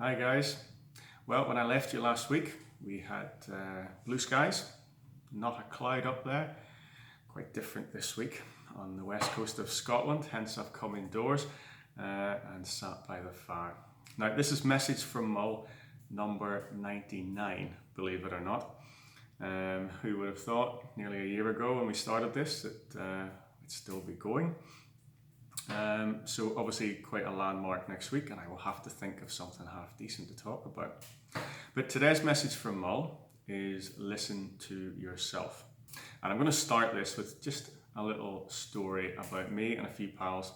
Hi guys. Well, when I left you last week, we had blue skies, not a cloud up there. Quite different this week on the west coast of Scotland, hence I've come indoors and sat by the fire. Now, this is message from Mull number 99, believe it or not. Who would have thought nearly a year ago when we started this that it'd still be going? So obviously quite a landmark next week, and I will have to think of something half decent to talk about. But today's message from Mull is listen to yourself. And I'm going to start this with just a little story about me and a few pals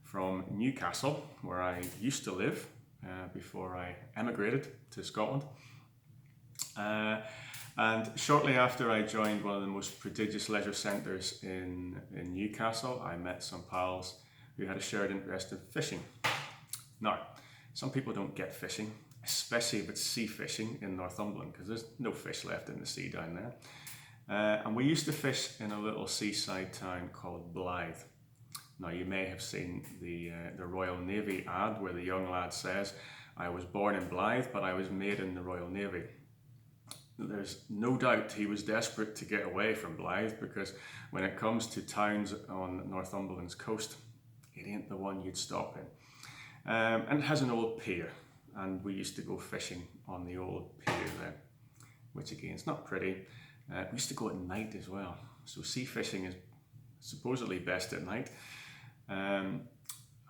from Newcastle, where I used to live before I emigrated to Scotland. And shortly after I joined one of the most prodigious leisure centres in Newcastle, I met some pals who had a shared interest in fishing. Now, some people don't get fishing, especially if it's sea fishing in Northumberland, because there's no fish left in the sea down there. And we used to fish in a little seaside town called Blythe. Now, you may have seen the Royal Navy ad where the young lad says, "I was born in Blythe, but I was made in the Royal Navy." There's no doubt he was desperate to get away from Blythe, because when it comes to towns on Northumberland's coast, it ain't the one you'd stop in. And it has an old pier, and we used to go fishing on the old pier there, which again is not pretty. We used to go at night as well, so sea fishing is supposedly best at night. And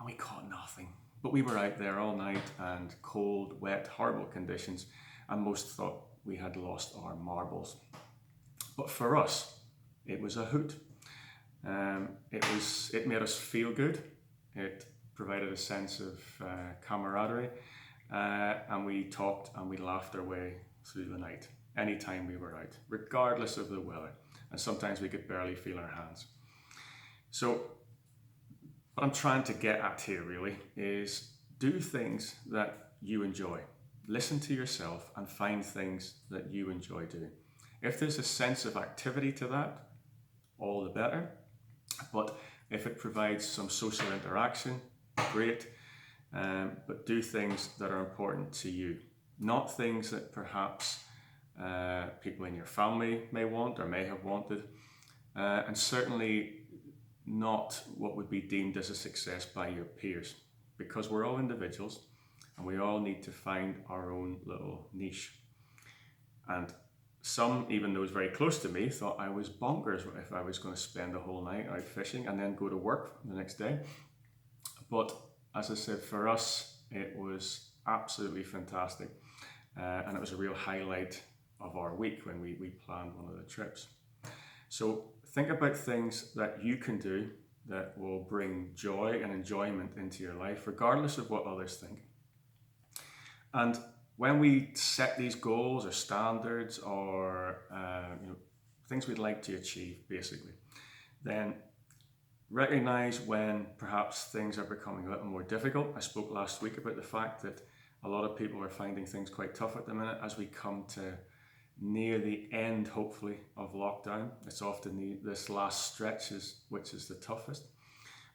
we caught nothing, but we were out there all night, and cold, wet, horrible conditions, and most thought we had lost our marbles. But for us, it was a hoot. It made us feel good. It provided a sense of camaraderie, and we talked and we laughed our way through the night anytime we were out, regardless of the weather. And sometimes we could barely feel our hands. So what I'm trying to get at here really is do things that you enjoy. Listen to yourself and find things that you enjoy doing. If there's a sense of activity to that, all the better. But if it provides some social interaction, great. But do things that are important to you, not things that perhaps people in your family may want or may have wanted, and certainly not what would be deemed as a success by your peers, because we're all individuals and we all need to find our own little niche. And some, even those very close to me, thought I was bonkers if I was going to spend a whole night out fishing and then go to work the next day. But as I said, for us, it was absolutely fantastic. And it was a real highlight of our week when we planned one of the trips. So think about things that you can do that will bring joy and enjoyment into your life, regardless of what others think. And when we set these goals or standards or things we'd like to achieve, basically, then recognize when perhaps things are becoming a little more difficult. I spoke last week about the fact that a lot of people are finding things quite tough at the minute as we come to near the end, hopefully, of lockdown. It's often this last stretch which is the toughest.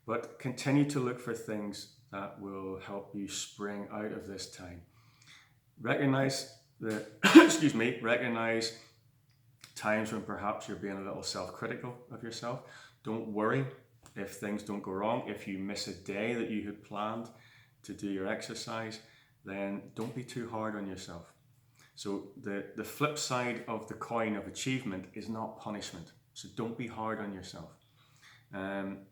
But continue to look for things that will help you spring out of this time. Recognize recognize times when perhaps you're being a little self-critical of yourself. Don't worry if things don't go wrong. If you miss a day that you had planned to do your exercise, then don't be too hard on yourself. So the flip side of the coin of achievement is not punishment. So don't be hard on yourself. And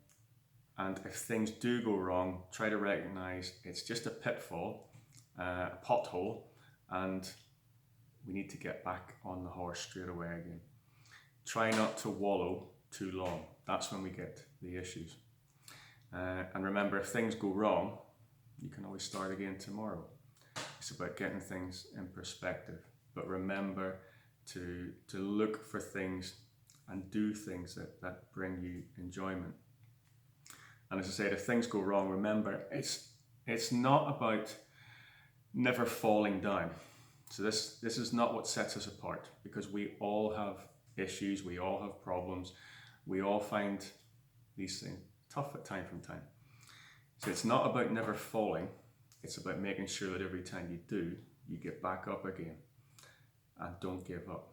if things do go wrong, try to recognize it's just a pitfall, a pothole, and we need to get back on the horse straight away again. Try not to wallow too long. That's when we get the issues. And remember, if things go wrong, you can always start again tomorrow. It's about getting things in perspective. But remember to look for things and do things that bring you enjoyment. And as I said, if things go wrong, remember, it's not about never falling down. So this is not what sets us apart, because we all have issues, we all have problems, we all find these things tough at time from time. So it's not about never falling, It's about making sure that every time you do, you get back up again and don't give up.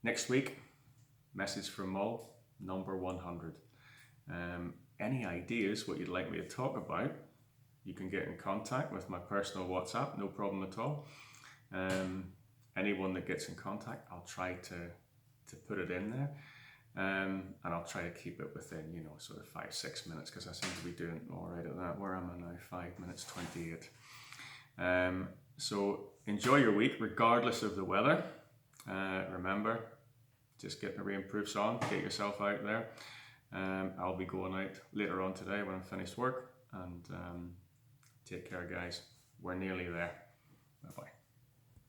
Next week, message from Mull, number 100. Any ideas what you'd like me to talk about, you can get in contact with my personal WhatsApp, no problem at all. Anyone that gets in contact, I'll try to put it in there. And I'll try to keep it within, sort of 5-6 minutes, because I seem to be doing all right at that. Where am I now? 5 minutes 28. So enjoy your week, regardless of the weather. Remember, just get the rainproofs on, get yourself out there. I'll be going out later on today when I'm finished work, and take care, guys. We're nearly there. Bye-bye.